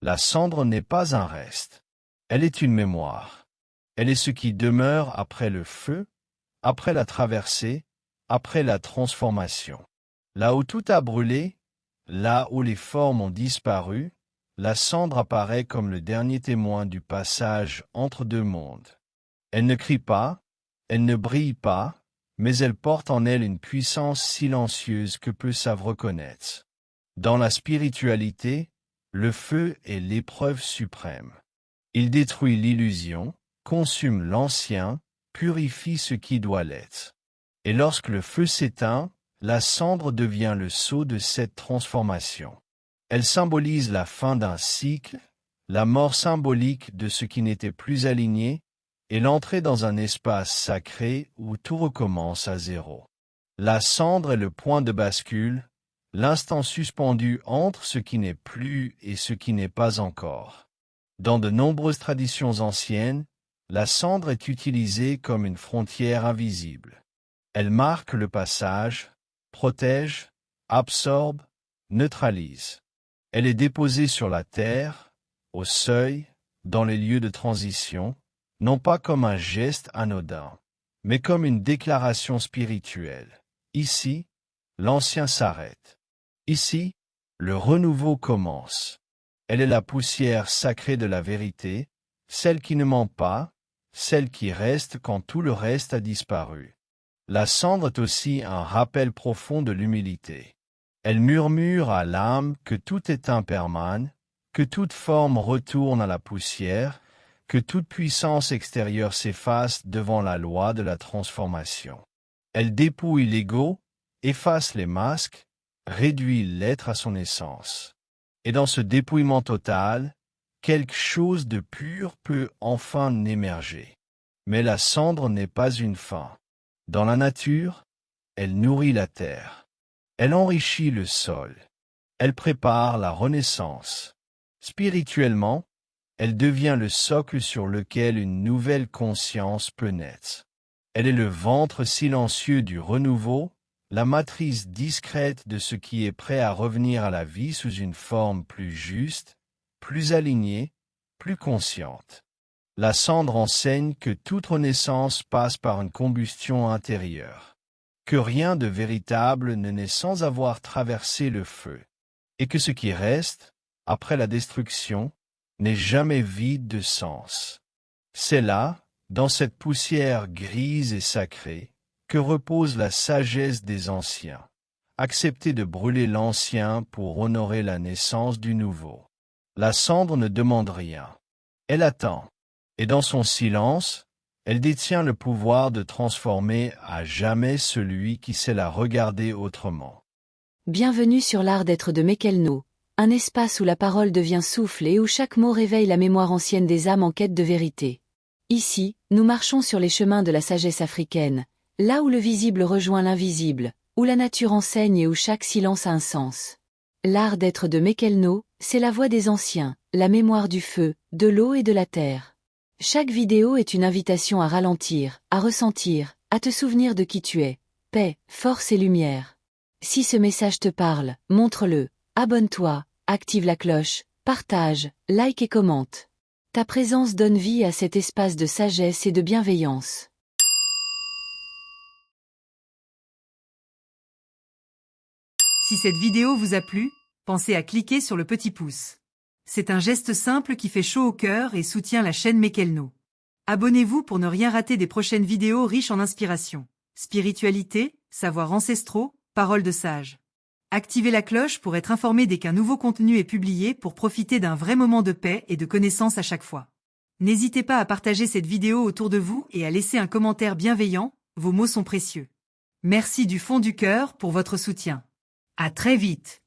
La cendre n'est pas un reste. Elle est une mémoire. Elle est ce qui demeure après le feu, après la traversée, après la transformation. Là où tout a brûlé, là où les formes ont disparu, la cendre apparaît comme le dernier témoin du passage entre deux mondes. Elle ne crie pas, elle ne brille pas, mais elle porte en elle une puissance silencieuse que peu savent reconnaître. Dans la spiritualité, le feu est l'épreuve suprême. Il détruit l'illusion, consume l'ancien, purifie ce qui doit l'être. Et lorsque le feu s'éteint, la cendre devient le sceau de cette transformation. Elle symbolise la fin d'un cycle, la mort symbolique de ce qui n'était plus aligné, et l'entrée dans un espace sacré où tout recommence à zéro. La cendre est le point de bascule, l'instant suspendu entre ce qui n'est plus et ce qui n'est pas encore. Dans de nombreuses traditions anciennes, la cendre est utilisée comme une frontière invisible. Elle marque le passage, protège, absorbe, neutralise. Elle est déposée sur la terre, au seuil, dans les lieux de transition, non pas comme un geste anodin, mais comme une déclaration spirituelle. Ici, l'ancien s'arrête. Ici, le renouveau commence. Elle est la poussière sacrée de la vérité, celle qui ne ment pas, celle qui reste quand tout le reste a disparu. La cendre est aussi un rappel profond de l'humilité. Elle murmure à l'âme que tout est impermanent, que toute forme retourne à la poussière, que toute puissance extérieure s'efface devant la loi de la transformation. Elle dépouille l'ego, efface les masques, réduit l'être à son essence. Et dans ce dépouillement total, quelque chose de pur peut enfin émerger. Mais la cendre n'est pas une fin. Dans la nature, elle nourrit la terre. Elle enrichit le sol. Elle prépare la renaissance. Spirituellement, elle devient le socle sur lequel une nouvelle conscience peut naître. Elle est le ventre silencieux du renouveau, la matrice discrète de ce qui est prêt à revenir à la vie sous une forme plus juste, plus alignée, plus consciente. La cendre enseigne que toute renaissance passe par une combustion intérieure, que rien de véritable ne naît sans avoir traversé le feu, et que ce qui reste, après la destruction, n'est jamais vide de sens. C'est là, dans cette poussière grise et sacrée, que repose la sagesse des anciens. Accepter de brûler l'ancien pour honorer la naissance du nouveau. La cendre ne demande rien. Elle attend. Et dans son silence, elle détient le pouvoir de transformer à jamais celui qui sait la regarder autrement. Bienvenue sur l'art d'être de Mekelno, un espace où la parole devient souffle et où chaque mot réveille la mémoire ancienne des âmes en quête de vérité. Ici, nous marchons sur les chemins de la sagesse africaine, là où le visible rejoint l'invisible, où la nature enseigne et où chaque silence a un sens. L'art d'être de Mekelno, c'est la voix des anciens, la mémoire du feu, de l'eau et de la terre. Chaque vidéo est une invitation à ralentir, à ressentir, à te souvenir de qui tu es. Paix, force et lumière. Si ce message te parle, montre-le, abonne-toi, active la cloche, partage, like et commente. Ta présence donne vie à cet espace de sagesse et de bienveillance. Si cette vidéo vous a plu, pensez à cliquer sur le petit pouce. C'est un geste simple qui fait chaud au cœur et soutient la chaîne Mekelno. Abonnez-vous pour ne rien rater des prochaines vidéos riches en inspiration, spiritualité, savoirs ancestraux, paroles de sages. Activez la cloche pour être informé dès qu'un nouveau contenu est publié pour profiter d'un vrai moment de paix et de connaissance à chaque fois. N'hésitez pas à partager cette vidéo autour de vous et à laisser un commentaire bienveillant, vos mots sont précieux. Merci du fond du cœur pour votre soutien. À très vite!